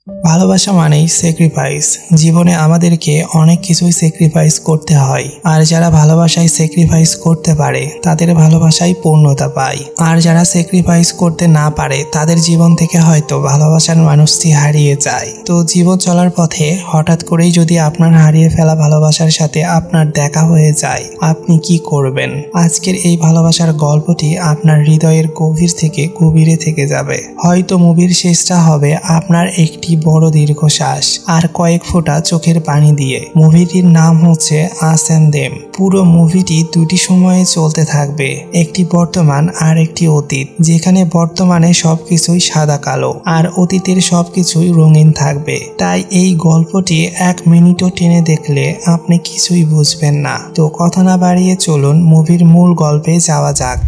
ভালোবাসা মানেই স্যাক্রিফাইস। জীবনে আমাদেরকে অনেক কিছুই স্যাক্রিফাইস করতে হয়, আর যারা ভালোবাসায় স্যাক্রিফাইস করতে পারে তাদের ভালোবাসায় পূর্ণতা পায়। আর যারা স্যাক্রিফাইস করতে না পারে তাদের জীবন থেকে হয়তো ভালোবাসার মানুষটি হারিয়ে যায়। তো জীবন চলার পথে হঠাৎ করেই যদি আপনার হারিয়ে ফেলা ভালোবাসার সাথে আপনার দেখা হয়ে যায়, আপনি কি করবেন? আজকের এই ভালোবাসার গল্পটি আপনার হৃদয়ের গভীর থেকে গভীরে থেকে যাবে। হয়তো মুভির শেষটা হবে আপনার একটি বড় দীর্ঘশ্বাস আর কয়েক ফোঁটা চোখের পানি দিয়ে। মুভিটির নাম হচ্ছে আস এন্ড দেম। পুরো মুভিটি দুটি সময়ে চলতে থাকবে, একটি বর্তমান আর একটি অতীত, যেখানে বর্তমানে সবকিছুই সাদা কালো আর অতীতের সবকিছুই রঙিন থাকবে। তাই এই গল্পটি 1 মিনিটও টেনে দেখলে আপনি কিছুই বুঝবেন না। তো কথা না বাড়িয়ে চলুন মুভির মূল গল্পে যাওয়া যাক।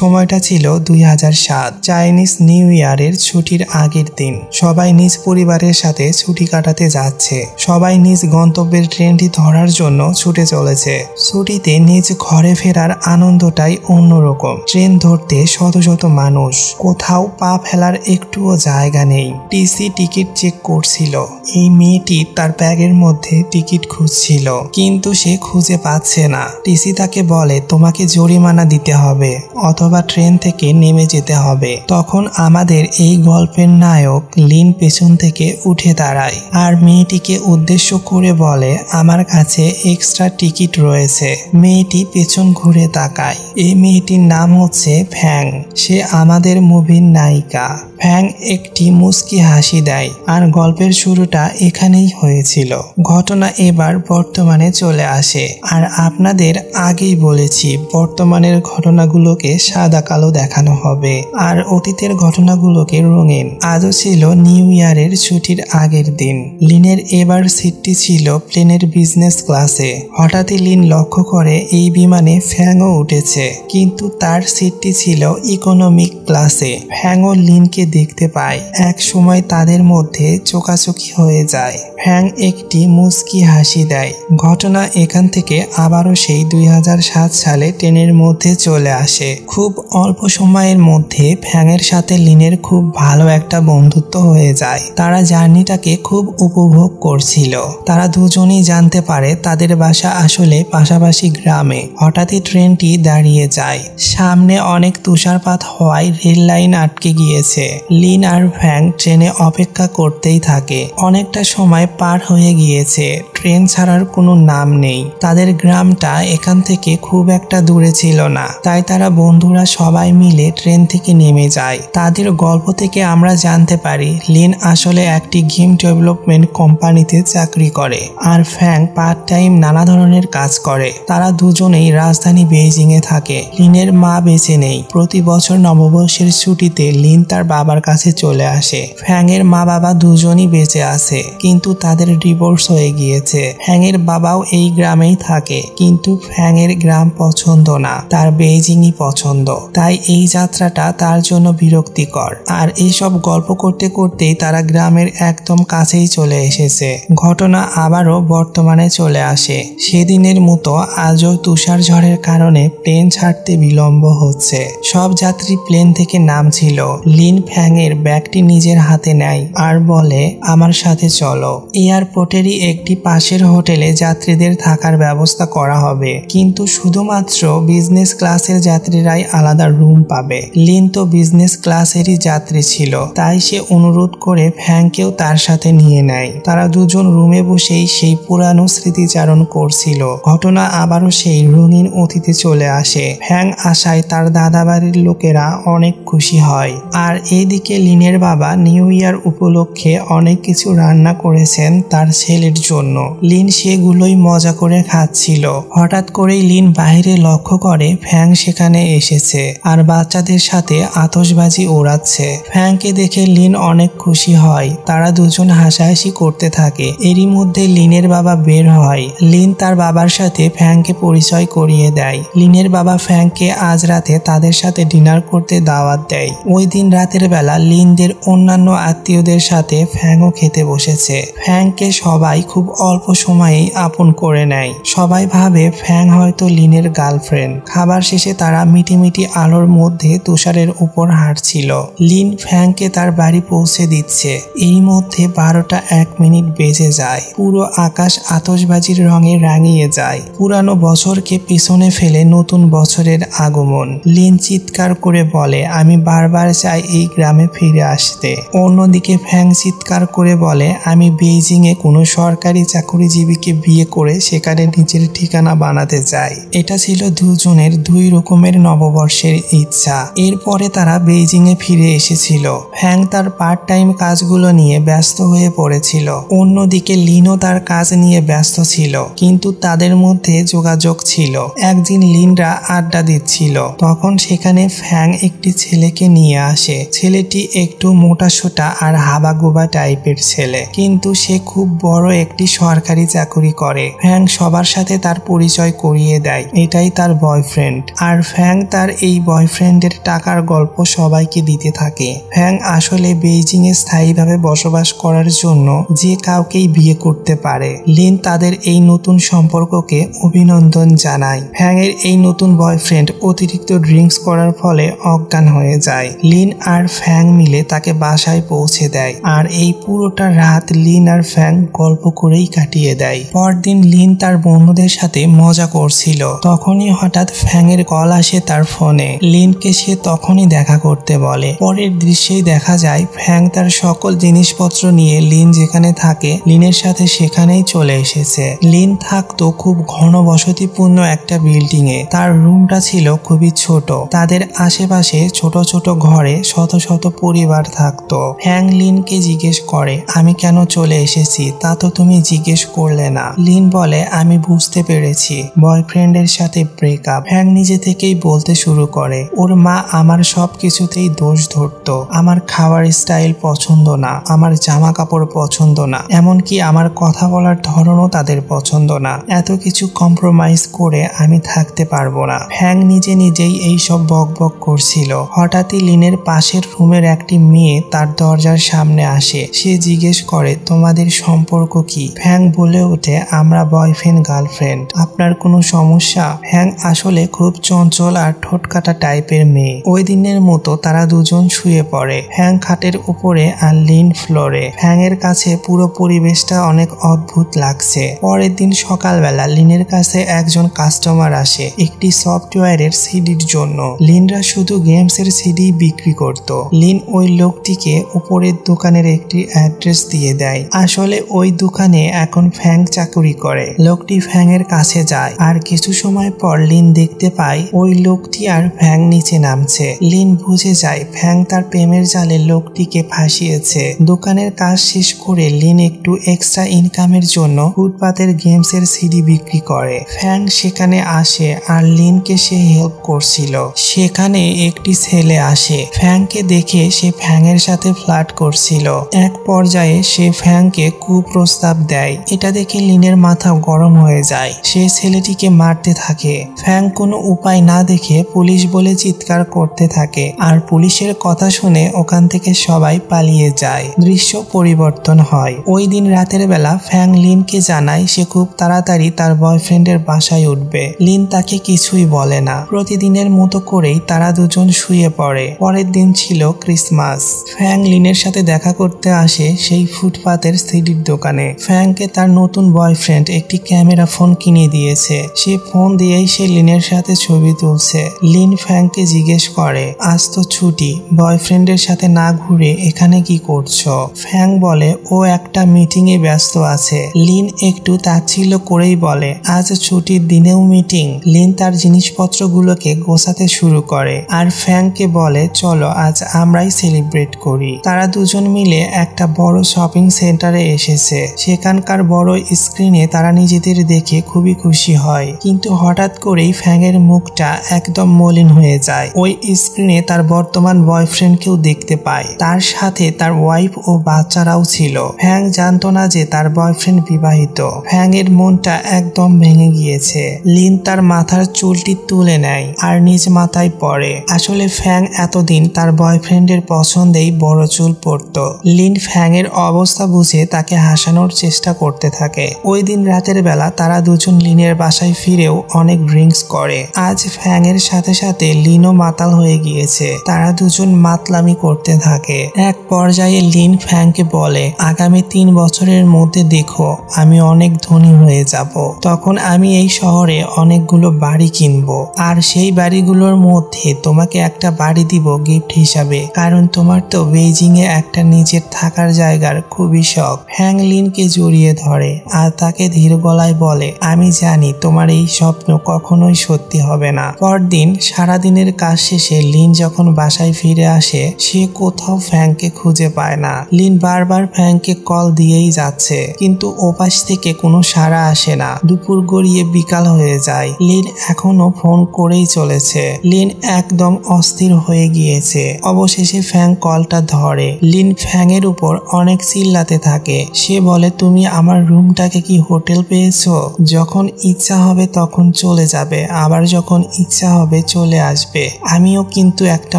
সময়টা ছিল 2007, চাইনিজ নিউ ইয়ারের ছুটির আগের দিন। সবাই নিজ পরিবারের সাথে ছুটি কাটাতে যাচ্ছে। সবাই নিজ গন্তব্যের ট্রেনটি ধরার জন্য ছুটে চলেছে। ছুটিতে নিজ ঘরে ফেরার আনন্দটাই অন্যরকম। ট্রেন ধরতে শত শত মানুষ, কোথাও পা ফেলার একটুও জায়গা নেই। টিসি টিকিট চেক করছিল। এই মেয়েটি তার ব্যাগের মধ্যে টিকিট খুঁজছিল, কিন্তু সে খুঁজে পাচ্ছে না। টিসি তাকে বলে, তোমাকে জরিমানা দিতে হবে অথবা ট্রেন থেকে নেমে যেতে হবে। তখন আমাদের এই গল্পের নায়ক লিন পেছন থেকে উঠে দাঁড়ায় আর মেয়েটিকে উদ্দেশ্য করে বলে, আমার কাছে এক্সট্রা টিকিট রয়েছে। মেয়েটি পেছন ঘুরে তাকায়। এই মেয়েটির নাম হচ্ছে ফ্যাং। সে আমাদের মুভির নায়িকা। ফ্যাং একটি মুচকি হাসি দেয় আর গল্পের শুরুটা এখানেই হয়েছিল। ঘটনা এবার বর্তমানে চলে আসে। আর আপনাদের আগেই বলেছি, বর্তমানের ঘটনাগুলোকে সাদা কালো দেখানো হবে আর অতীতের ঘটনাগুলোকে রঙিন। আজও ছিল নিউ ইয়ারের ছুটির আগের দিন। লিনের এবার সিটটি ছিল প্লেনের বিজনেস ক্লাসে। হঠাৎই লিন লক্ষ্য করে এই বিমানে ফ্যাংও উঠেছে, কিন্তু তার সিটটি ছিল ইকোনমিক ক্লাসে। ফ্যাংও লিনকে দেখতে পায়। এক সময় তাদের মধ্যে চোকাচোকি হয়ে যায়। ফ্যাং একটি মুচকি হাসি দেয়। ঘটনা এখান থেকে আবারও সেই 2007 সালে ট্রেনের মধ্যে চলে আসে। খুব অল্প সময়ের মধ্যে ফ্যাংয়ের সাথে লিনের খুব ভালো একটা বন্ধুত্ব হয়ে যায়। তারা জার্নিটাকে খুব উপভোগ করছিল। তারা দুজনেই জানতে পারে তাদের বাসা আসলে পাশাপাশি গ্রামে। হঠাৎই ট্রেনটি দাঁড়িয়ে যায়। সামনে অনেক তুষারপাত হওয়ায় রেল লাইন আটকে গিয়েছে। লিন আর ফ্যাং ট্রেনে অপেক্ষা করতেই থাকে। অনেকটা সময় পার হয়ে গিয়েছে, ট্রেন ছাড়ার কোনো নাম নেই। তাদের গ্রামটা এখান থেকে খুব একটা দূরে ছিল না, তাই তারা বন্ধুরা সবাই মিলে ট্রেন থেকে নেমে যায়। তাদের গল্প থেকে আমরা জানতে পারি লিন আসলে একটি গেম ডেভেলপমেন্ট কোম্পানিতে চাকরি করে আর ফ্যাং পার্ট টাইম নানা ধরনের কাজ করে। তারা দুজনেই রাজধানী বেইজিং এ থাকে। লিনের মা বেঁচে নেই। প্রতি বছর নববর্ষের ছুটিতে লিন তার বাবার কাছে চলে আসে। ফ্যাং এর মা বাবা দুজনই বেঁচে আছে, কিন্তু তাদের ডিভোর্স হয়ে গিয়েছে। ফ্যাং এর বাবাও এই গ্রামেই থাকে, কিন্তু ফ্যাং এর গ্রাম পছন্দ না, তার বেইজিংই পছন্দ। তাই এই যাত্রাটা তার জন্য বিরক্তিকর। আর এইসব গল্প করতে করতেই তারা গ্রামের একদম কাছেই চলে এসেছে। ঘটনা আবারও বর্তমানে চলে আসে। সেদিনের মতো আজও তুষার ঝড়ের কারণে প্লেন ছাড়তে বিলম্ব হচ্ছে। সব যাত্রী প্লেন থেকে নামছিল। লিন ফ্যাং এর ব্যাগটি নিজের হাতে নেয় আর বলে, আমার সাথে চলো। এয়ারপোর্টেরই একটি পাশের হোটেলে যাত্রীদের থাকার ব্যবস্থা করা হবে, কিন্তু শুধুমাত্র বিজনেস ক্লাসের যাত্রীরাই আলাদা রুম পাবে। লিন তো বিজনেস ক্লাসেরই যাত্রী ছিল, তাই সে অনুরোধ করে ফ্যাংকেও তার সাথে নিয়ে নেয়। তারা দুজন রুমে বসেই সেই পুরানো স্মৃতিচারণ করছিল। ঘটনা আবারও সেই রঙিন অতীতে চলে আসে। ফ্যাং আসায় তার দাদাবাড়ির লোকেরা অনেক খুশি হয়। আর এইদিকে লিনের বাবা নিউ ইয়ার উপলক্ষে অনেক কিছু রান্না করেছেন তার ছেলের জন্য। লিন সেগুলোই মজা করে খাচ্ছিল। হঠাৎ করেই লিন বাইরে লক্ষ্য করে ফ্যাং সেখানে এসেছে আর বাচ্চাদের সাথে আতশবাজি ওড়াচ্ছে। ফ্যাংকে দেখে লিন অনেক খুশি হয়। তারা দুজন হাসাহাসি করতে থাকে। এরই মধ্যে লিনের বাবা বের হয়। লিন তার বাবার সাথে ফ্যাংকে পরিচয় করিয়ে দেয়। লিনের বাবা ফ্যাংকে আজ রাতে তাদের সাথে ডিনার করতে দাওয়াত দেয়। ওই দিন রাতের বেলা লিনদের অন্যান্য আত্মীয়দের সাথে ফ্যাংও খেতে বসেছে। ফ্যাংকে সবাই খুব অল্প সময়েই আপন করে নেয়। সবাই ভাবে ফ্যাং হয়তো লিনের গার্লফ্রেন্ড। খাবার শেষে তারা মিটি ঝিলিমিটি আলোর মধ্যে তুষারের উপর হাঁটছিল। লিন ফ্যাংকে তার বাড়ি পৌঁছে দিচ্ছে। এই মধ্যে 12:01 বেজে যায়। পুরো আকাশ আতশবাজির রঙে রাঙিয়ে যায়। পুরানো বছরকে পিছনে ফেলে নতুন বছরের আগমন। লিন চিৎকার করে বলে, আমি বারবার চাই এই গ্রামে ফিরে আসতে। অন্যদিকে ফ্যাং চিৎকার করে বলে, আমি বেইজিংয়ে কোনো সরকারি চাকরিজীবীকে বিয়ে করে সেখানে নিজের ঠিকানা বানাতে চাই। এটা ছিল দুজনের দুই রকমের নববর্ষের ইচ্ছা। এরপরে তারা বেইজিংয়ে ফিরে এসেছিল। ফ্যাং তার পার্ট টাইম কাজগুলো নিয়ে ব্যস্ত হয়ে পড়েছিল। অন্যদিকে লিনও তার কাজ নিয়ে ব্যস্ত ছিল, কিন্তু তাদের মধ্যে যোগাযোগ ছিল। একদিন লিনরা আড্ডা দিচ্ছিল, তখন সেখানে ফ্যাং একটি ছেলেকে নিয়ে আসে। ছেলেটি একটু মোটাসোটা আর হাবাগোবা টাইপের ছেলে, কিন্তু সে খুব বড় একটি সরকারি চাকরি করে। ফ্যাং সবার সাথে তার পরিচয় করিয়ে দেয়, এটাই তার বয়ফ্রেন্ড। আর ফ্যাং তার এই বয়ফ্রেন্ডের টাকার গল্প সবাইকে দিতে থাকে। ফ্যাং আসলে বেইজিংয়ে স্থায়ীভাবে বসবাস করার জন্য যে কাউকেই বিয়ে করতে পারে। লিন তাদের এই নতুন সম্পর্ককে অভিনন্দন জানায়। ফ্যাং এর এই নতুন বয়ফ্রেন্ড অতিরিক্ত ড্রিঙ্কস করার ফলে অজ্ঞান হয়ে যায়। লিন আর ফ্যাং মিলে তাকে বাসায় পৌঁছে দেয়, আর এই পুরোটা রাত লিন আর ফ্যাং গল্প করেই কাটিয়ে দেয়। পরদিন লিন তার বন্ধুদের সাথে মজা করছিল, তখনই হঠাৎ ফ্যাং এর কল আসে তার ফোনে। লিনকে সে তখনই দেখা করতে বলে। পরের দৃশ্যেই দেখা যায় ফ্যাং তার সকল জিনিসপত্র নিয়ে লিন যেখানে থাকে লিনের সাথে সেখানেই চলে এসেছে। লিন থাকতো খুব ঘনবসতিপূর্ণ একটা বিল্ডিং এ। তার রুমটা ছিল খুবই ছোট। তাদের আশেপাশে ছোট ছোট ঘরে শত শত পরিবার থাকতো। ফ্যাং লিনকে জিজ্ঞেস করে, আমি কেন চলে এসেছি তা তো তুমি জিজ্ঞেস করলে না। লিন বলে, আমি বুঝতে পেরেছি, বয়ফ্রেন্ডের সাথে ব্রেকআপ। ফ্যাং নিজে থেকেই বলতে শুরু করে, ওর মা আমার সব কিছুতেই দোষ ধরতো। আমার খাওয়ার স্টাইল পছন্দ না, আমার জামা কাপড় পছন্দ না, এমনকি আমার কথা বলার ধরনও তাদের পছন্দ না। এত কিছু কম্প্রোমাইজ করে আমি থাকতে পারবো না। ফ্যাং নিজে নিজেই এই সব বকবক করছিল। হঠাৎই লিনের পাশের রুমের একটি মেয়ে তার দরজার সামনে আসে। সে জিজ্ঞেস করে, তোমাদের সম্পর্ক কি? ফ্যাং বলে ওঠে, আমরা বয়ফ্রেন্ড গার্লফ্রেন্ড। আপনার কোনো সমস্যা? ফ্যাং আসলে খুব চঞ্চল আর ঠোঁটকাটা টাইপের মেয়ে। ওই দিনের মতো তারা দুজন শুয়ে পড়ে। ফ্যাং খাটের উপরে আর লিন ফ্লোরে। ফ্যাং এর কাছে পুরো পরিবেশটা অনেক অদ্ভুত লাগছে। পরের দিন সকালবেলা লিনের কাছে একজন কাস্টমার আসে একটি সফটওয়্যারের সিডির জন্য। লিনরা শুধু গেমসের সিডি বিক্রি করত। লিন ওই লোকটিকে উপরের দোকানের একটি অ্যাড্রেস দিয়ে দেয়। আসলে ওই দোকানে এখন ফ্যাং চাকরি করে। লোকটি ফ্যাং এর কাছে যায়, আর কিছু সময় পর লিন দেখতে পায় ওই লোকটি আর ফ্যাং নিচে নামছে। লিন বুঝে যায় ফ্যাং তার প্রেমের জালে লোকটিকে ফাঁসিয়েছে। দোকানের কাজ শেষ করে লিন একটু এক্সট্রা ইনকামের জন্য ফুটপাতের গেমসের সিডি বিক্রি করে। ফ্যাং সেখানে আসে আর লিনকে সে হেল্প করছিল। সেখানে একটি ছেলে আসে। ফ্যাংকে দেখে সে ফ্যাং এর সাথে ফ্লার্ট করছিল। এক পর্যায়ে সে ফ্যাংকে কুপ্রস্তাব দেয়। এটা দেখে লিনের মাথা গরম হয়ে যায়। সে ছেলেটিকে মারতে থাকে। ফ্যাং কোনো উপায় না দেখে পুলিশ বলে চিৎকার করতে থাকে, আর পুলিশের কথা শুনে ওখান থেকে সবাই পালিয়ে যায়। দৃশ্য পরিবর্তন হয়। ওই দিন রাতের বেলা ফ্যাং লিনকে জানায় সে খুব তাড়াতাড়ি তার বয়ফ্রেন্ডের বাসায় উঠবে। লিন তাকে কিছুই বলে না। প্রতিদিনের মতো করেই তারা দুজন শুয়ে পড়ে। পরের দিন ছিল ক্রিসমাস। ফ্যাং লিনের সাথে দেখা করতে আসে সেই ফুটপাতের সিডির দোকানে। ফ্যাংকে তার নতুন বয়ফ্রেন্ড একটি ক্যামেরা ফোন কিনে দিয়েছে। সে ফোন দিয়েই সে লিনের সাথে ছবি তুলছে। লিন ফ্যাংকে জিজ্ঞেস করে, আজ তো ছুটি, বয়ফ্রেন্ডের সাথে না ঘুরে এখানে কি করছো? ফ্যাং বলে, ও একটা মিটিং এ ব্যস্ত আছে। লিন একটু তাচ্ছিল্য করেই বলে, আজ ছুটির দিনেও মিটিং? লিন তার জিনিসপত্রগুলোকে গোছাতে শুরু করে, আর ফ্যাংকে বলে, চলো আজ আমরাই সেলিব্রেট করি। তারা দুজন মিলে একটা বড় শপিং সেন্টারে এসেছে। সেখানকার বড় স্ক্রিনে তারা নিজেদের দেখে খুবই খুশি হয়, কিন্তু হঠাৎ করেই ফ্যাং এর মুখটা একদম মলিন হয়ে যায়। ওই স্ক্রিনে তার বর্তমান বয়ফ্রেন্ডকেও দেখতে পায়। তার সাথে তার ওয়াইফ ও বাচ্চারাও ছিল। ফ্যাং জানতো না যে তার বয়ফ্রেন্ড বিবাহিত। ফ্যাং এর মনটা একদম ভেঙে গিয়েছে। লিন তার মাথার চুলটি তুলে নেয় আর নিজ মাথায় পরে। আসলে ফ্যাং এতদিন তার বয়ফ্রেন্ডের পছন্দেই বড় চুল পরত। লিন ফ্যাং এর অবস্থা বুঝে তাকে হাসানোর চেষ্টা করতে থাকে। ওই দিন রাতের বেলা তারা দুজন লিনের বাসায় ফিরেও অনেক ড্রিঙ্কস করে। আজ ফ্যাং এর সময়ের সাথে সাথে লিনও মাতাল হয়ে গিয়েছে। তারা দুজন মাতলামি করতে থাকে। এক পর্যায়ে লিন ফ্যাংকে বলে, আগামী 3 বছরের মধ্যে দেখো আমি অনেক ধনী হয়ে যাব। তখন আমি এই শহরে অনেকগুলো বাড়ি কিনবো, আর সেই বাড়িগুলোর মধ্যে তোমাকে একটা বাড়ি দিব গিফট হিসাবে, কারণ তোমার তো বেইজিং এ একটা নিজের থাকার জায়গার খুবই শখ। ফ্যাং লিনকে জড়িয়ে ধরে আর তাকে ধীর গলায় বলে, আমি জানি তোমার এই স্বপ্ন কখনোই সত্যি হবে না। পরদিন সারাদিনের কাজ শেষে লিন যখন বাসায় ফিরে আসে, সে কোথাও ফ্যাংকে খুঁজে পায় না। লিন বারবার ফ্যাংকে কল দিয়েই যাচ্ছে, কিন্তু ওপাশ থেকে কোনো সাড়া আসে না। দুপুর গড়িয়ে বিকাল হয়ে যায়, লিন এখনো ফোন করেই চলেছে। লিন একদম অস্থির হয়ে গিয়েছে। অবশেষে ফ্যাং কলটা ধরে। লিন ফ্যাংয়ের উপর অনেক চিল্লাতে থাকে। সে বলে, তুমি আমার রুমটাকে কি হোটেল পেয়েছো? যখন ইচ্ছা হবে তখন চলে যাবে, আবার যখন ইচ্ছা হবে চলে আসবে। আমিও কিন্তু একটা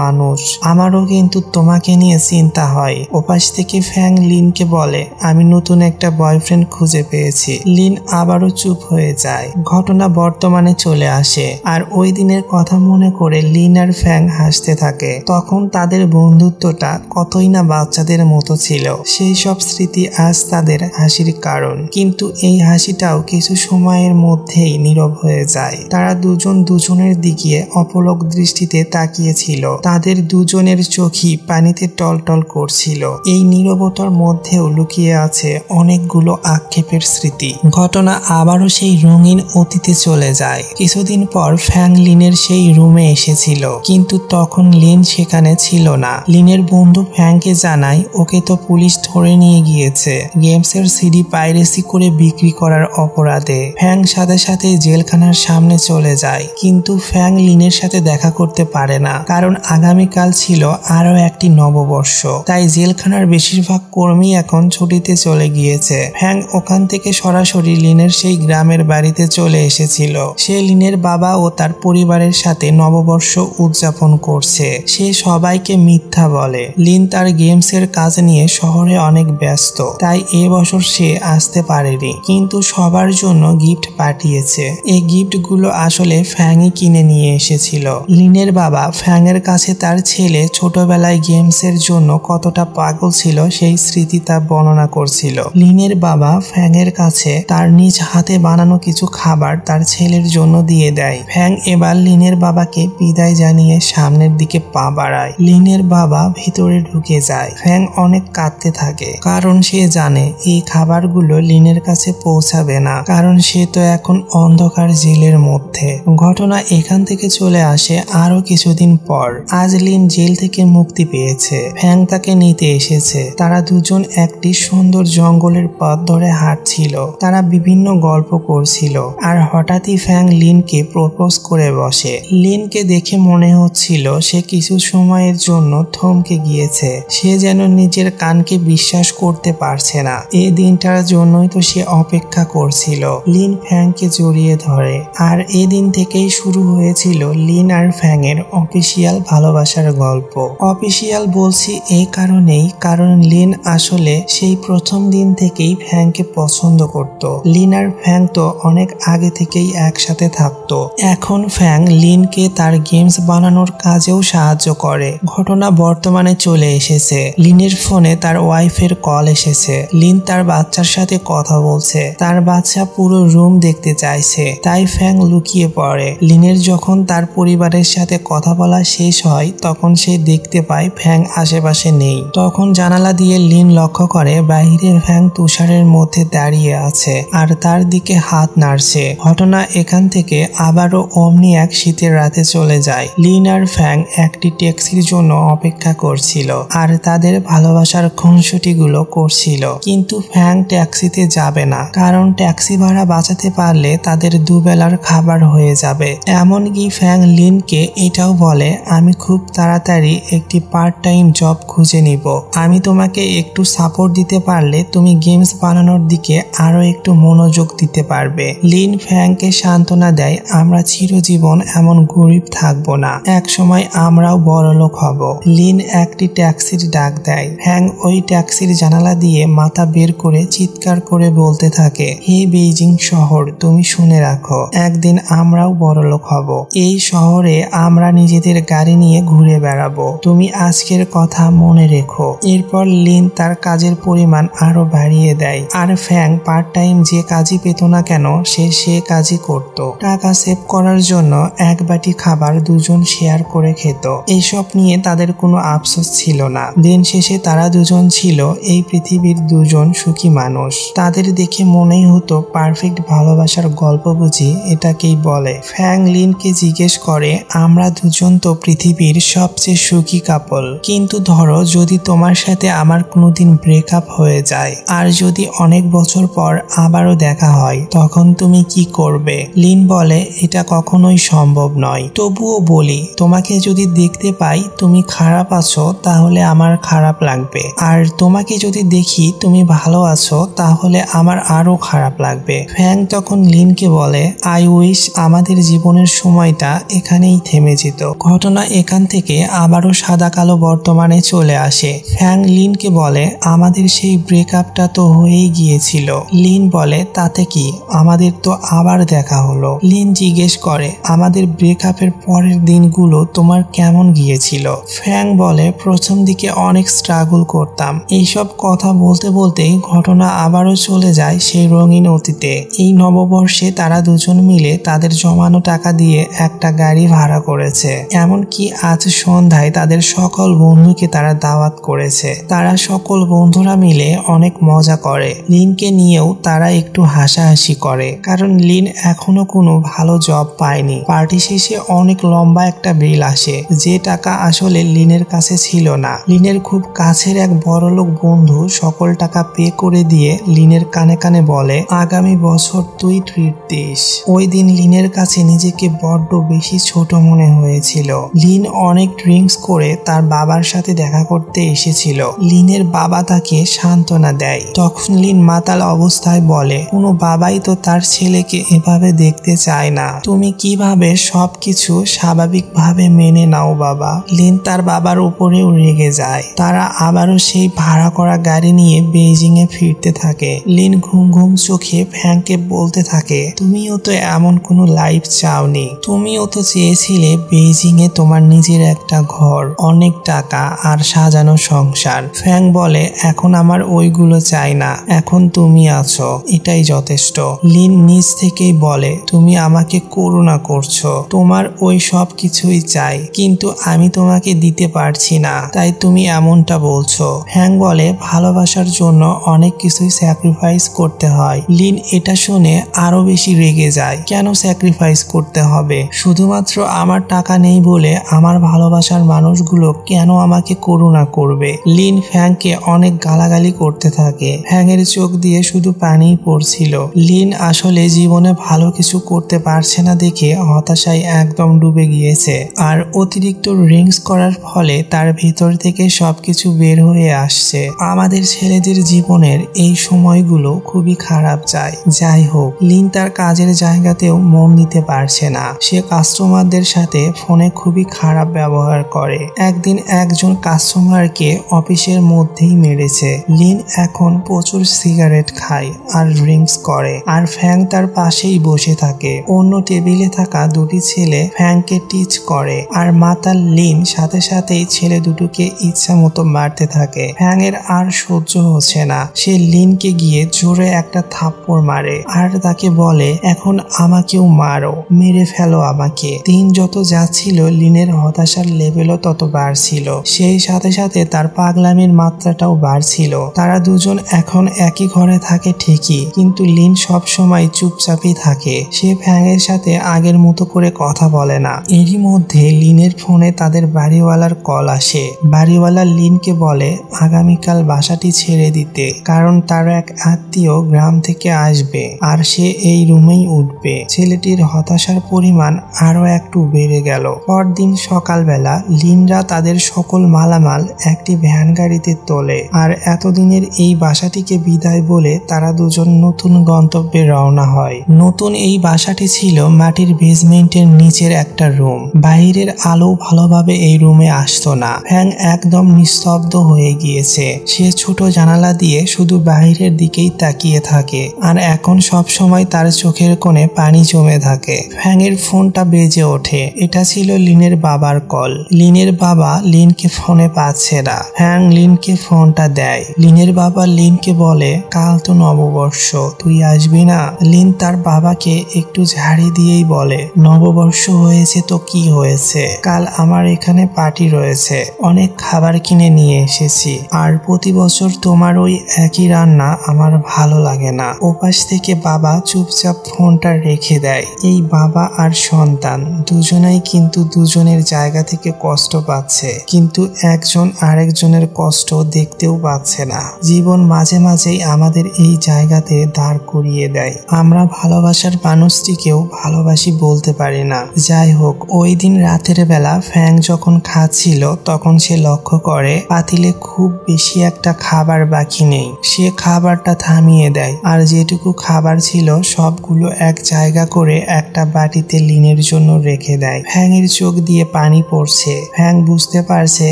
মানুষ, আমারও কিন্তু তোমাকে নিয়ে চিন্তা হয়। ওপাশ থেকে ফ্যাং লিনকে বলে, আমি নতুন একটা বয়ফ্রেন্ড খুঁজে পেয়েছি। লিন আবারও চুপ হয়ে যায়। ঘটনা বর্তমানে চলে আসে, আর ওই দিনের কথা মনে করে লিন আর ফ্যাং হাসতে থাকে। তখন তাদের বন্ধুত্বটা কতই না বাচ্চাদের মতো ছিল। সেই সব স্মৃতি আজ তাদের হাসির কারণ, কিন্তু এই হাসিটাও কিছু সময়ের মধ্যেই নীরব হয়ে যায়। তারা দুজন দুজনের দিকে অপলক দৃষ্টিতে তাকিয়েছিল। তাদের দুজনের চোখই পানিতে টলটল করছিল। এই নীরবতার মধ্যেও লুকিয়ে আছে অনেকগুলো আক্ষেপের স্মৃতি। ঘটনা আবারও সেই রঙিন অতীতে চলে যায়। কিছুদিন পর ফ্যাং লিনের সেই রুমে এসেছিল, কিন্তু তখন লিন সেখানে ছিল না। লিনের বন্ধু ফ্যাংকে জানায়, ওকে তো পুলিশ ধরে নিয়ে গিয়েছে গেমসের সিডি পাইরেসি করে বিক্রি করার অপরাধে। ফ্যাং সাথে সাথে জেলখানার সামনে চলে যায়, কিন্তু ফ্যাং লিনের সাথে দেখা করতে পারে না, কারণ আগামীকাল ছিল আরো একটি নববর্ষ। তাই জেলখানার বেশিরভাগ কর্মী এখন ছুটিতে চলে গিয়েছে। ফ্যাং ওখান থেকে সরাসরি লিনের সেই গ্রামের বাড়িতে চলে এসেছিল। সে লিনের বাবা ও তার পরিবারের সাথে নববর্ষ উদযাপন করছে। সে সবাইকে মিথ্যা বলে। লিন তার গেমসের কাজ নিয়ে শহরে অনেক ব্যস্ত, তাই এবছর সে আসতে পারেনি, কিন্তু সবার জন্য গিফট পাঠিয়েছে। এই গিফটগুলো আসলে ফ্যাংই কিনে নিয়ে এসেছিল। লিনের বাবা ফ্যাংয়ের কাছে তার ছেলে ছোটবেলায় গেমসের জন্য কতটা পাগল ছিল সেই স্মৃতি তা বর্ণনা করছিল। লিনের বাবা ফ্যাংয়ের কাছে তার নিজ হাতে বানানো কিছু খাবার তার ছেলের জন্য দিয়ে দেয়। ফ্যাং এবার লিনের বাবাকে বিদায় জানিয়ে সামনের দিকে পা বাড়ায়। লিনের বাবা ভিতরে ঢুকে যায়। ফ্যাং অনেক কাঁদতে থাকে, কারণ সে জানে এই খাবারগুলো লিনের কাছে পৌঁছাবে না, কারণ সে তো এখন অন্ধকার জেলের মধ্যে। ঘটনা এখান থেকে চলে আসে আরো কিছুদিন পর। আজ লিন জেল থেকে মুক্তি পেয়েছে। ফ্যাং তাকে নিতে এসেছে। তারা দুজন একটি সুন্দর জঙ্গলের পথ ধরে হাঁটছিল। তারা বিভিন্ন গল্প করছিল, আর হঠাৎই ফ্যাং লিনকে প্রপোজ করে বসে। লিনকে দেখে মনে হচ্ছিল সে কিছু সময়ের জন্য থমকে গিয়েছে। সে যেন নিজের কানকে বিশ্বাস করতে পারছে না। এই দিনটার জন্যই তো সে অপেক্ষা করছিল। লিন ফ্যাংকে জড়িয়ে ধরে, আর এই দিন থেকেই শুরু হয়েছিল লিন আর ফ্যাংয়ের অফিসিয়াল ভালোবাসার গল্প। অফিসিয়াল বলছি এই কারণেই, কারণ লিন আসলে সেই প্রথম দিন থেকেই ফ্যাংকে পছন্দ করত। লিন আর ফ্যাং তো অনেক আগে থেকেই একসাথে থাকতো। এখন ফ্যাং লিনকে তার গেমস বানানোর কাজেও সাহায্য করে। ঘটনা বর্তমানে চলে এসেছে। লিনের ফোনে তার ওয়াইফের কল এসেছে। লিন তার বাচ্চার সাথে কথা বলছে। তার বাচ্চা পুরো রুম দেখতে চাইছে, তাই ফ্যাং লুকিয়ে পড়ে। লিনের যখন তার পরিবারের সাথে কথা বলা শেষ হয়, তখন সে দেখতে পায় ফ্যাং আশেপাশে নেই। তখন জানালা দিয়ে লিন লক্ষ্য করে বাইরের ফ্যাং তুষারের মধ্যে দাঁড়িয়ে আছে আর তার দিকে হাত নাড়ছে। ঘটনা এখান থেকে আবারও অমনি এক শীতের রাতে চলে যায়। লিন আর ফ্যাং একটি ট্যাক্সির জন্য অপেক্ষা করছিল, আর তাদের ভালোবাসার খুনসুটিগুলো করছিল। কিন্তু ফ্যাং ট্যাক্সিতে যাবে না, কারণ ট্যাক্সি ভাড়া বাঁচাতে পারলে তাদের দুবেলার খাবার হয়ে যাবে। এমনকি ফ্যাং লিনকে এটাও বলে, আমি খুব তাড়াতাড়ি একটি পার্ট টাইম জব খুঁজে নিব। আমি তোমাকে একটু সাপোর্ট দিতে পারলে তুমি গেমস বানানোর দিকে আরো একটু মনোযোগ দিতে পারবে। লিন ফ্যাংকে সান্ত্বনা দেয়, আমরা চিরজীবন এমন গরিব থাকবো না, এক সময় আমরাও বড়লোক হব। লিন একটি ট্যাক্সির ডাক দেয়। ফ্যাং ওই ট্যাক্সির জানালা দিয়ে মাথা বের করে চিৎকার করে বলতে থাকে, হে বেইজিং শহর, তুমি শুনে রাখো, একদিন আমরাও বড়লোক হব। এই শহরে আমরা নিজেদের গাড়ি নিয়ে ঘুরে বেড়াবো, তুমি আজকের কথা মনে রেখো। এরপর লিন তার কাজের পরিমাণ আরো বাড়িয়ে দেয়, আর ফ্যাং পার্ট টাইম যে কাজই পেত না কেন সে কাজই করত। টাকা সেভ করার জন্য এক বাটি খাবার দুজন শেয়ার করে খেত। এইসব নিয়ে তাদের কোনো আফসোস ছিল না। দিন শেষে তারা দুজন ছিল এই পৃথিবীর দুজন সুখী মানুষ। তাদের দেখে মনেই হতো পারফেক্ট ভালোবাসার গল্প বুঝি এটাকেই বলে। ফ্যাং লিনকে জিজ্ঞেস করে, আমরা দুজন তো পৃথিবীর সবচেয়ে সুখী কাপল, কিন্তু ধরো যদি তোমার সাথে আমার কোনোদিন ব্রেকআপ হয়ে যায় আর যদি অনেক বছর পর আবারও দেখা হয় তখন তুমি কি করবে? লিন বলে, এটা কখনোই সম্ভব নয়, তবুও বলি তোমাকে যদি দেখতে পাই তুমি খারাপ আছো তাহলে আমার খারাপ লাগবে, আর তোমাকে যদি দেখি তুমি ভালো আছো তাহলে আমার আরো খারাপ লাগবে। ফ্যাং তখন লিনকে বলে, আই উইশ আমাদের জীবনের সময়টা এখানেই থেমে যেত। ঘটনা এখান থেকে আবারও সাদা কালো বর্তমানে চলে আসে। ফ্যাং লিনকে বলে, আমাদের সেই ব্রেকআপটা তো হয়েই গিয়েছিল। লিন বলে, তাতে কি, আমাদের তো আবার দেখা হলো। লিন জিজ্ঞেস করে, আমাদের ব্রেকআপের পরের দিনগুলো তোমার কেমন গিয়েছিল? ফ্যাং বলে, প্রথম দিকে অনেক স্ট্রাগল করতাম। এইসব কথা বলতে বলতেই ঘটনা আবারও চলে যায় সেই রঙিন অতীতে। এই নববর্ষে তারা দুজন মিলে তাদের জমানো টাকা দিয়ে একটা গাড়ি ভাড়া করেছে। এমনকি আজ সন্ধ্যায় তাদের সকল বন্ধুকে তারা দাওয়াত করেছে। তারা সকল বন্ধুরা মিলে অনেক মজা করে। লিনকে নিয়েও তারা একটু হাসাহাসি করে, কারণ লিন এখনো কোনো ভালো জব পায়নি। পার্টি শেষে অনেক লম্বা একটা বিল আসে, যে টাকা আসলে লিনের কাছে ছিল না। লিনের খুব কাছের এক বড়লোক বন্ধু সকল টাকা পে করে দিয়ে লিনের কানে কানে বলে, আগামী বছর তুই ট্রিট দিস। ওই দিন লিনের কাছে নিজেকে বড্ড বেশি ছোট মনে হয়েছিল। লিন অনেক ড্রিঙ্কস করে তার বাবার সাথে দেখা করতে এসেছিল। লিনের বাবা তাকে সান্ত্বনা দেয়। তখন লিন মাতাল অবস্থায় বলে, কোনো বাবাই তো তার ছেলেকে এভাবে দেখতে চায় না, তুমি কিভাবে সবকিছু স্বাভাবিকভাবে মেনে নাও বাবা? লিন তার বাবার উপরেও রেগে যায়। তারা আবারও সেই ভাড়া করা গাড়ি নিয়ে বেইজিং এ ফিরতে থাকে। লিন ঘুম ঘুম চোখে ফ্যাংকে বলতে থাকে, তুমিও তো এমন কোনো লাইফ চাওনি, তুমিও তো চেয়েছিলে বেইজিং এ তোমার নিজের একটা ঘর, অনেক টাকা আর সাজানো সংসার। ফ্যাং বলে, এখন আমার ওইগুলো চাই না, এখন তুমি আছো, এটাই যথেষ্ট। লিন নিজ থেকেই বলে, তুমি আমাকে করুণা করছো, তোমার ওই সব কিছুই চাই, কিন্তু আমি তোমাকে দিতে পারছি না, তাই তুমি এমনটা বলছো। ফ্যাং বলে, ভালোবাসার জন্য অনেক কিছুই স্যাক্রিফাইস করতে হয়। লিন এটা শুনে আরো বেশি রেগে যায়। কেন স্যাক্রিফাইস করতে হবে? শুধুমাত্র আমার টাকা নেই বলে আমার ভালোবাসার মানুষগুলো কেন আমাকে করুণা করবে? লিন ফ্যাংকে অনেক গালাগালি করতে থাকে। ফ্যাংয়ের চোখ দিয়ে শুধু পানিই পড়ছিল। লিন আসলে জীবনে ভালো কিছু করতে পারছে না দেখে হতাশায় একদম ডুবে গিয়েছে, আর অতিরিক্ত ড্রিঙ্কস করার ফলে তার ভিতর থেকে সবকিছু বের হয়ে আসছে। আমাদের ছেলেদের জীবনের এই সময়গুলো খুবই খারাপ যায়। যাই হোক, লিন তার কাজের জায়গাতেও মন দিতে পারছে না। সে কাস্টমারদের সাথে ফোনে খুবই খারাপ ব্যবহার করে। একদিন একজন কাস্টমারকে অফিসের মধ্যেই মেরেছে। লিন এখন প্রচুর সিগারেট খায় আর ড্রিঙ্কস করে, আর ফ্যাং তার পাশেই বসে থাকে। অন্য টেবিলে থাকা দুটি ছেলে ফ্যাংকে টিচ করে, আর মাতাল লিন সাথে সাথেই ছেলে দুটোকে ইচ্ছা মতো মারতে থাকে। ফ্যাং এর আর সহ্য হচ্ছে না। সে লিনকে গিয়ে জোরে একটা থাপ্পড় মারে আর তাকে বলে, এখন আমাকেও মারো, মেরে ফেলো আমাকে। দিন যত যাচ্ছিল লিনের হতাশার লেভেলও তত বাড়ছিল। সেই সাথে সাথে তার পাগলামির মাত্রাটাও বাড়ছিল। তারা দুজন এখন একই ঘরে থাকে ঠিকই, কিন্তু লিন সব সময় চুপচাপই থাকে। সে ফ্যাংয়ের সাথে আগের মতো করে কথা বলে না। এরই মধ্যে লিনের ফোনে তাদের বাড়িওয়ালার কল আসে। বাড়িওয়ালা লিনকে বলে আগামীকাল বাসাটি ছেড়ে দিতে, কারণ তার এক আত্মীয় গ্রাম থেকে আসবে আর সে এই রুমেই উঠবে। ছেলেটির হতাশার পরিমাণ আরো একটু বেড়ে গেল। পরদিন সকালবেলা লিনরা তাদের সকল মালামাল একটি ভ্যান গাড়িতে তোলে, আর এতদিনের এই বাসাটিকে বিদায় বলে তারা দুজন নতুন গন্তব্যে রওনা হয়। নতুন এই বাসাটি ছিল মাটির বেসমেন্টের নিচের একটা রুম। বাইরের আলো ভালোভাবে এই রুমে আসতো না। ফ্যাং একদম নিস্তব্ধ হয়ে গিয়েছে। সে ছোট জানালা দিয়ে শুধু বাইরের দিকেই তাকিয়ে থাকে, আর এখন সব সময় তার চোখের কোণে পানি জমে থাকে। ফ্যাংয়ের ফোনটা বেজে ওঠে। এটা ছিল লিনের বাবার কল। লিনের বাবা লিনকে ফোনে পাচ্ছে না। ফ্যাং লিনকে ফোনটা দেয়। লিনের বাবা লিনকে বলে, কাল তো নববর্ষ, তুই আসবি না? লিন তার বাবাকে একটু ঝাড়ি দিয়েই বলে, নববর্ষ হয়েছে তো কি হয়েছে, কাল আমার এখানে পার্টি রয়েছে, অনেক খাবার কিনে নিয়ে এসেছি, আর প্রতি বছর তোমার ওই একই রান্না আমার ভালো লাগে না। ওপাশ থেকে বাবা চুপচাপ ফোনটা রেখে দেয়। এই বাবা আর সন্তান দুজনেই কিন্তু দুজনের জায়গা থেকে কষ্ট পাচ্ছে, কিন্তু একজন আরেকজনের কষ্ট দেখতেও পাচ্ছে না। জীবন মাঝে মাঝেই আমাদের এই জায়গাতে দাঁড় করিয়ে দেয়। আমরা ভালোবাসার মানুষটিকেও ভালোবাসি বলতে পারি না। যাই হোক, ওই দিন রাতের বেলা ফ্যাং যখন খাচ্ছিল তখন সে লক্ষ্য করে পাতিলে খুব বেশি একটা খাবার বাকি নেই। সে খাবারটা থামিয়ে দেয়, আর যেটুকু খাবার ছিল সবগুলো এক জায়গা করে একটা বাটিতে লিনের জন্য রেখে দেয়। ফ্যাং এর চোখ দিয়ে পানি পড়ছে। ফ্যাং বুঝতে পারছে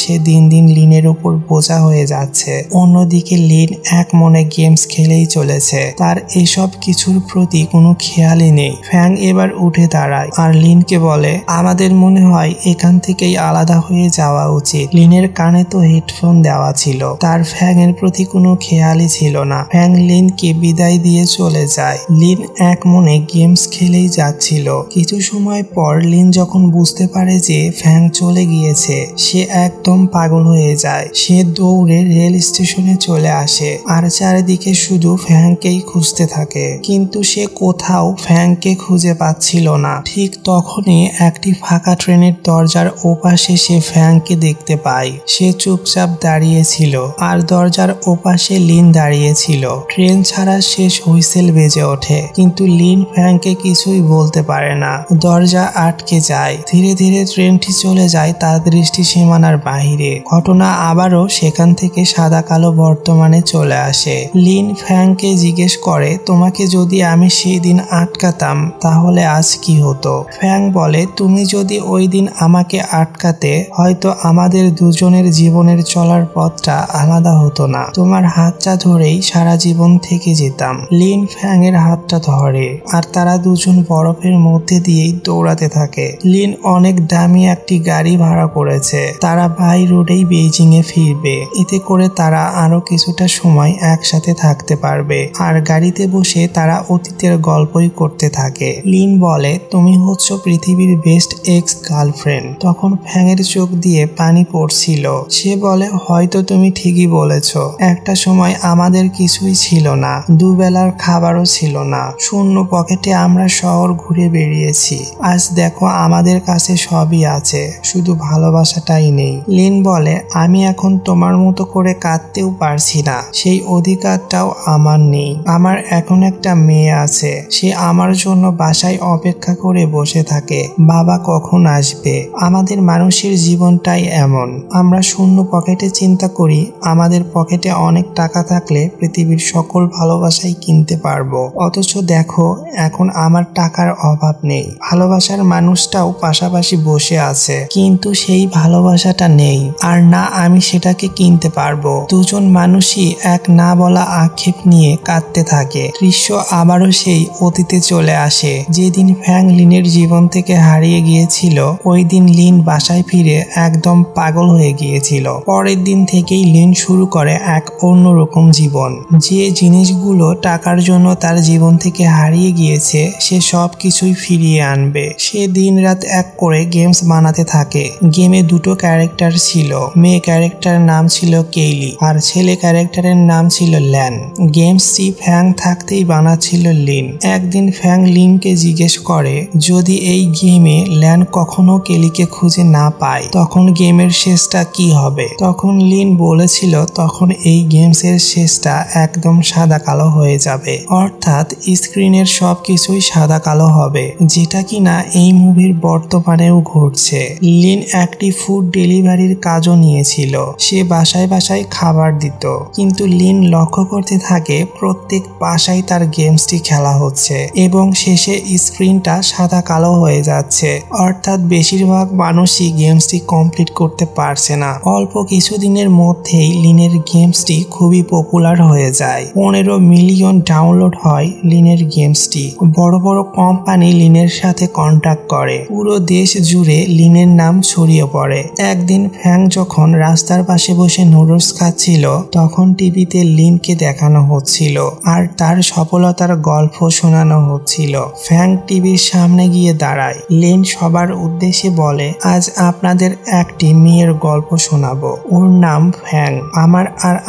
সে দিন দিন লিনের উপর বোঝা হয়ে যাচ্ছে। অন্যদিকে লিন এক মনে গেমস খেলেই চলেছে, তার এসব কিছুর প্রতি কোনো খেয়ালই নেই। ফ্যাং এবার উঠে দাঁড়ায় আর লিনকে বলে, আমাদের মনে হয় এখান থেকেই আলাদা হয়ে যাওয়া উচিত। লিনের কানে তো হেডফোন দেওয়া ছিল, তার ফ্যাং এর প্রতি কোনো খেয়ালই ছিল না। ফ্যাং লিনকে বিদায় দিয়ে চলে যায়। লিন এক মনে গেমস খেলেই যাচ্ছিল। কিছু সময় পর লিন যখন বুঝতে পারে যে ফ্যাং চলে গিয়েছে, সে একদম পাগল হয়ে যায়। সে দৌড়ে রেল স্টেশনে চলে আসে আর চারিদিকে শুধু ফ্যাংকেই খুঁজতে থাকে, কিন্তু সে কোথাও ফ্যাংকে খুঁজে পাচ্ছিল না। ঠিক তখনই একটি ফাঁকা ট্রেনের দরজার ওপাশে সে ফ্যাংকে দেখতে পায়। সে চুপচাপ দাঁড়িয়েছিল আর দরজার ওপাশে লিন দাঁড়িয়েছিল। ট্রেন ছাড়া শেষ হুইসেল বেজে ওঠে, কিন্তু লিন ফ্যাংকে কিছুই বলতে পারে না। দরজা আটকে যায়। ধীরে ধীরে ট্রেনটি চলে যায় তার দৃষ্টি সীমানার বাহিরে। ঘটনা আবারও সেখান থেকে সাদা কালো বর্তমানে চলে আসে। লিন ফ্যাংকে জিজ্ঞেস করে, তোমাকে যদি আমি সেই দিন আটকাতাম তাহলে আজ কি হতো? ফ্যাং বলে, তুমি যদি ওই দিন আমাকে আটকাতে, হয়তো আমাদের দুজনের জীবনের চলার পথটা আলাদা হতো না। তোমার হাতটা ধরেই সারা জীবন থেকে যেতাম। লিন ফ্যাং এর হাতটা ধরে আর তারা দুজন বরফের মধ্যে দিয়েই দৌড়াতে থাকে। লিন অনেক দামি একটি গাড়ি ভাড়া করেছে। তারা বাই রোডেই বেইজিং এ ফিরবে। এতে করে তারা আরো কিছুটা সময় একসাথে থাকতে পারবে। আর গাড়িতে বসে তারা অতীতের গল্পই করতে থাকে। লিন বলে, তুমি হচ্ছ পৃথিবীর বেস্ট এক্স গার্লফ্রেন্ড। তখন ফ্যাং এর চোখ দিয়ে পানি পড়ছিল। সে বলে, হয়তো তুমি ঠিকই বলেছ। একটা সময় আমাদের কিছুই ছিল না, দুবেলার খাবারও ছিল না, শূন্য পকেটে আমরা শহর ঘুরে বেরিয়েছি। আজ দেখো আমাদের কাছে সবই আছে, শুধু ভালোবাসাটাই নেই। লিন বলে, আমি এখন তোমার মতো করে কাঁদতেও পারছি না, সেই অধিকারটাও আমার নেই। আমার এখন একটা মেয়ে আছে, সে আমার জন্য বাসায় অপেক্ষা করে বসে থাকে, বাবা কখন আসবে। আমাদের মানুষের জীবনটাই এমন, আমরা শূন্য পকেটে চিন্তা করি আমাদের পকেটে অনেক টাকা থাকলে পৃথিবীর সকল ভালোবাসাই কিনতে পারবো। অথচ দেখো এখন আমার টাকার অভাব নেই, ভালোবাসার মানুষটাও পাশাপাশি বসে আছে, কিন্তু সেই ভালোবাসাটা নেই, আর না আমি সেটাকে কিনতে পারবো। দুজন মানুষই এক না বলা আক্ষেপ নিয়ে কাঁদতে থাকে। দৃশ্য আবারও সেই অতীতে চলে আসে, যেদিন ফ্যাং লিনের জীবন থেকে হারিয়ে গিয়েছিল। ওই দিন লিন বাসায় ফিরে একদম পাগল হয়ে গিয়েছিল। পরের দিন থেকেই লিন শুরু করে এক অন্যরকম জীবন। যে জিনিসগুলো টাকার জন্য তার জীবন থেকে হারিয়ে গিয়েছে সে সব কিছুই ফিরিয়ে আনবে। সে দিন রাত এক করে গেমস বানাতে থাকে। গেমে দুটো ক্যারেক্টার ছিল, মেয়ে ক্যারেক্টার নাম ছিল কেইলি আর ছেলে ক্যারেক্টারের নাম ছিল ল্যান। গেমসটি ফ্যাং থাকতেই বানাচ্ছিল লিন। একদিন ফ্যাং লিনকে জিজ্ঞেস করে, যদি এই গেমে ল্যান কখনো কেলিকে খুঁজে না পায় তখন গেমের শেষটা কি হবে? তখন লিন বলেছিল, তখন এই গেমসের শেষটা একদম সাদা কালো হয়ে যাবে, অর্থাৎ স্ক্রিনের সবকিছুই সাদা কালো হবে, যেটা কিনা এই মুভির বর্তমানেও ঘটছে। লিন একটি ফুড ডেলিভারির কাজও নিয়েছিল। সে বাসায় বাসায় খাবার দিত, কিন্তু লিন লক্ষ্য করতে থাকে প্রত্যেক বাসায় তার গেমসটি খেলা হচ্ছে এবং শেষে স্ক্রিনটা সাদা কালো হয়ে যাচ্ছে, অর্থাৎ বেশিরভাগ মানুষই গেমসটি কমপ্লিট করতে পারছে না। অল্প কিছুদিনের মধ্যেই লিনের গেমসটি খুবই পপুলার হয়ে যায়। 15 মিলিয়ন ডাউনলোড হয় লিনের গেমসটি। বড় বড় কোম্পানি লিনের সাথে কন্ট্যাক্ট করে। পুরো দেশ জুড়ে লিনের নাম ছড়িয়ে পড়ে। একদিন ফ্যাং যখন রাস্তার পাশে বসে নুডলস খাচ্ছিল তখন টিভিতে লিনকে দেখানো হচ্ছিল আর তার সফলতার গল্প শোনানো হচ্ছিল। ফ্যাং টিভির সামনে গিয়ে দাঁড়ায়। লিন সবার উদ্দেশ্যে বলে, আজ আপনাদের একটি মেয়ের গল্প শোনাবো। ওর নাম ফ্যাং।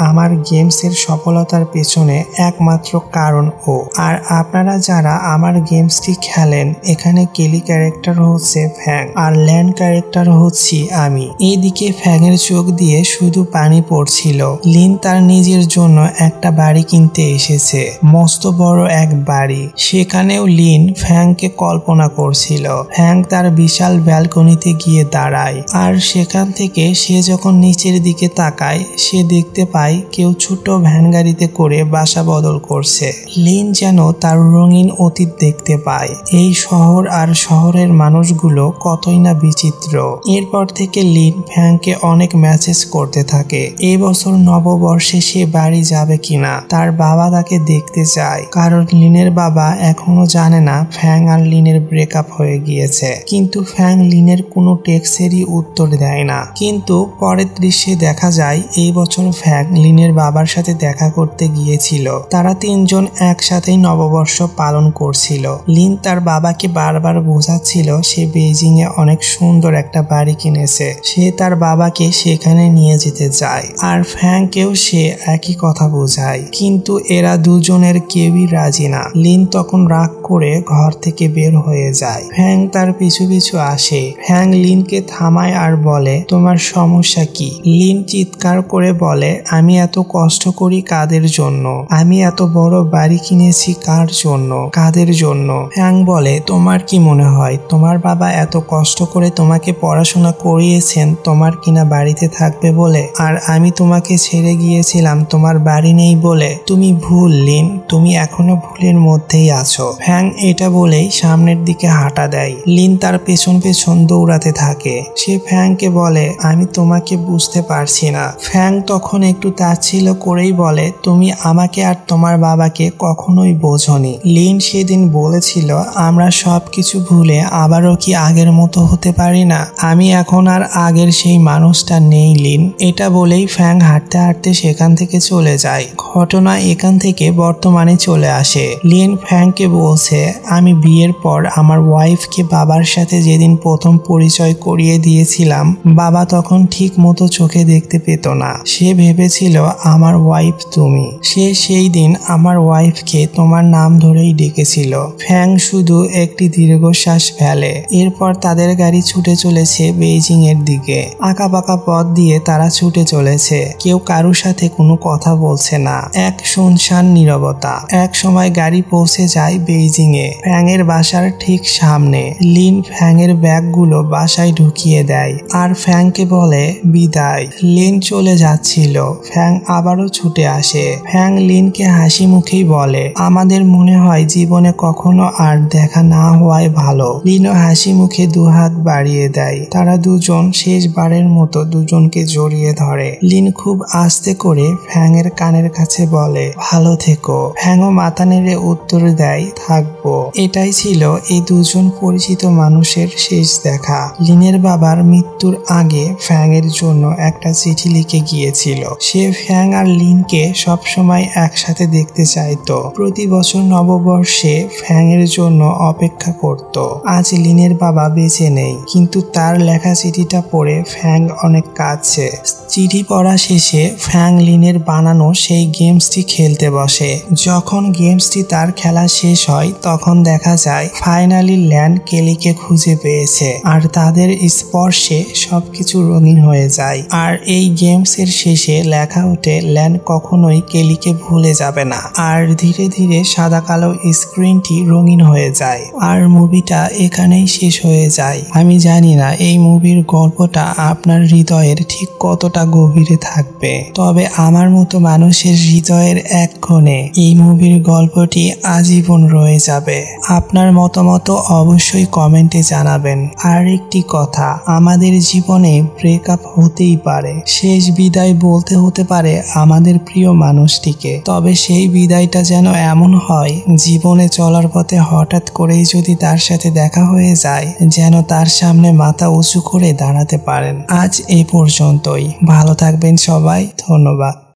আমার গেমসের সফলতার পেছনে একমাত্র কারণ ও। আর আপনারা যারা আমার গেমসটি খেলেন, এখানে কেলি ক্যারেক্টার হচ্ছে ফ্যাং আর ল্যান্ড ক্যারেক্টার হচ্ছি আমি। এইদিকে ফ্যাংয়ের চোখ দিয়ে শুধু পানি পড়ছিল। লিন তার নিজের জন্য একটা বাড়ি কিনতে এসেছে, মস্ত বড় এক বাড়ি। সেখানেও লিন ফ্যাংকে কল্পনা করছিল। ফ্যাং তার বিশাল ব্যালকনিতে গিয়ে দাঁড়ায় আর সেখান থেকে সে যখন নিচের দিকে তাকায় সে দেখতে পায় কেউ ছোট ভ্যান গাড়িতে করে বাসা বদল করছে। লিন যেন তার রঙিন অতীত দেখতে পায়। এই শহর আর শহরের মানুষগুলো কতই না বিচিত্র। এরপর থেকে লিন ফ্যাংকে অনেক মেসেজ করতে থাকে। এই বছর নববর্ষে সে বাড়ি যাবে কিনা। তার বাবা তাকে দেখতে চায়, কারণ লিনের বাবা এখনো জানে না ফ্যাং আর লিনের ব্রেকআপ হয়ে গিয়েছে। কিন্তু ফ্যাং লিনের কোনো টেক্সটেরই উত্তর দেয় না। কিন্তু পরের দৃশ্যে দেখা যায় এই বছর ফ্যাং লিনের বাবার সাথে দেখা করতে গিয়েছিল। তারা তিনজন একসাথেই নববর্ষ পালন করছিল। লিন তার বাবাকে বারবার বোঝাচ্ছিল সে বেইজিং এ অনেক সুন্দর একটা বাড়ি কিনেছে, সে তার বাবাকে সেখানে নিয়ে যেতে চায়। আর ফ্যাংকেও সে একই কথা বোঝায়, কিন্তু এরা দুজনের কেউই রাজি না। লিন তখন রাগ করে ঘর থেকে বের হয়ে যায়। ফ্যাং তার পিছু পিছু আসে। ফ্যাং লিনকে থামায় আর বলে, তোমার সমস্যা কি? লিন চিৎকার করে বলে, আমি এত কষ্ট করি কাদের জন্য? আমি এত বড় বাড়ি কিনেছি কার জন্য? কাদের জন্য? ফ্যাং বলে, তোমার কি মনে হয় তোমার বাবা এত কষ্ট করে তোমাকে পড়াশোনা করিয়েছেন তোমার কিনা বাড়িতে থাকবে বলে? আর আমি তোমাকে ছেড়ে গিয়েছিলাম তোমার বাড়ি নেই বলে? তুমি ভুল লিন, তুমি এখনো ভুলের মধ্যেই আছো। ফ্যাং এটা বলেই সামনের দিকে হাঁটা দেয়। লিন তার পেছন পেছন দৌড়াতে থাকে। সে ফ্যাংকে বলে, আমি তোমাকে বুঝতে পারছি না। ফ্যাং তখন একটু তাচ্ছিল্য করেই বলে, তুমি আমাকে আর তোমার বাবাকে কখনোই বোঝোনি। লিন সেদিন বলেছিল আমরা সবকিছু ভুলে আবারও কি আগের মতো হতে পারি না? আমি এখন আর আগের সেই মানুষটা নেই লিন। এটা বলেই ফ্যাং হাঁটতে হাঁটতে সেখান থেকে চলে যায়। ঘটনা এখান থেকে বর্তমানে চলে আসে। লিন ফ্যাংকে বলছে, আমি বিয়ের পর আমার ওয়াইফকে বাবার সাথে যেদিন প্রথম পরিচয় করিয়ে দিয়েছিলাম বাবা তখন ঠিক মতো চোখে দেখতে পেত না। সে ভেবেছিল আমার ওয়াইফ তুমি। সে সেই দিন আমার ওয়াইফকে তোমার নাম ধরেই ডেকেছিল। ফ্যাং শুধু একটি দীর্ঘশ্বাস ফেলে। এরপর তাদের গাড়ি ছুটে চলেছে বেইজিং এর দিকে। আঁকাবাঁকা পথ দিয়ে তারা ছুটে চলেছে। কেউ কারোর সাথে কোনো কথা বলছে না। এক শুনশান নীরবতা। এক সময় গাড়ি পৌঁছে যায় বেইজিং এ, ফ্যাং এর বাসার ঠিক সামনে। লিন ফ্যাং এর ব্যাগগুলো বাসায় ঢুকিয়ে দেয় আর ফ্যাংকে বলে বিদায়। লিন চলে যাচ্ছিল। ফ্যাং আবারও ছুটে আসে। ফ্যাং লিনকে হাসি মুখেই বলে, আমাদের মনে হয় জীবনে কখনো আর দেখা না হওয়াই ভালো। লিনও হাসি মুখে দুহাত বাড়িয়ে দেয়। তারা দুজন শেষবারের মতো দুজনকে জড়িয়ে ধরে। লিন খুব আস্তে করে ফ্যাং এর কানের কাছে বলে, ভালো থেকো। ফ্যাংও মাথা নেড়ে উত্তর দেয়, থাকবো। এটাই ছিল এই দুজন পরিচিত মানুষের শেষ দেখা। লিনের বাবার মৃত্যুর আগে ফ্যাং এর জন্য একটা চিঠি লিখে গিয়েছিল। সে ফ্যাং আর লিনকে সবসময় একসাথে দেখতে চাইতো। প্রতি বছর নববর্ষে ফ্যাং এর জন্য অপেক্ষা করত। আজ লিনের বাবা বেঁচে নেই, কিন্তু তার লেখা চিঠিটা পড়ে ফ্যাং অনেক কাঁদছে। চিঠি পড়া শেষে ফ্যাং লিনের বানানো সেই গেমসটি খেলতে বসে। যখন গেমসটি তার খেলা শেষ হয় তখন দেখা যায় ফাইনালি ল্যান্ড কেলিকে খুঁজে পেয়েছে আর তাদের স্পর্শে সবকিছু রঙিন হয়ে যায়। আর এই গেমসের শেষে লেখা ওঠে, ল্যান্ড কখনোই কেলিকে ভুলে যাবে না। আর ধীরে ধীরে সাদা কালো স্ক্রিনটি রঙিন হয়ে যায় আর মুভিটা এখানেই শেষ হয়ে যায়। আমি জানি না এই মুভির গল্পটা আপনার হৃদয়ের ঠিক কতটা গভীরে থাকবে, তবে আমার মতো মানুষের হৃদয়ের এক কোণে এই মুভির গল্পটি আজীবন রয়ে যাবে। আপনার মতামত অবশ্যই কমেন্টে জানাবেন। আর একটি কথা, আমাদের জীবনে ব্রেকআপ হতেই পারে, শেষ বিদায় বলতে হতে পারে আমাদের প্রিয় মানুষটিকে, তবে সেই বিদায়টা যেন এমন হয় জীবনে চলার পথে হঠাৎ করেই যদি তার সাথে দেখা হয়ে যায় যেন তার সামনে মাথা উঁচু করে দাঁড়াতে পারেন। আজ এ পর্যন্তই, ভালো থাকবেন সবাই, ধন্যবাদ।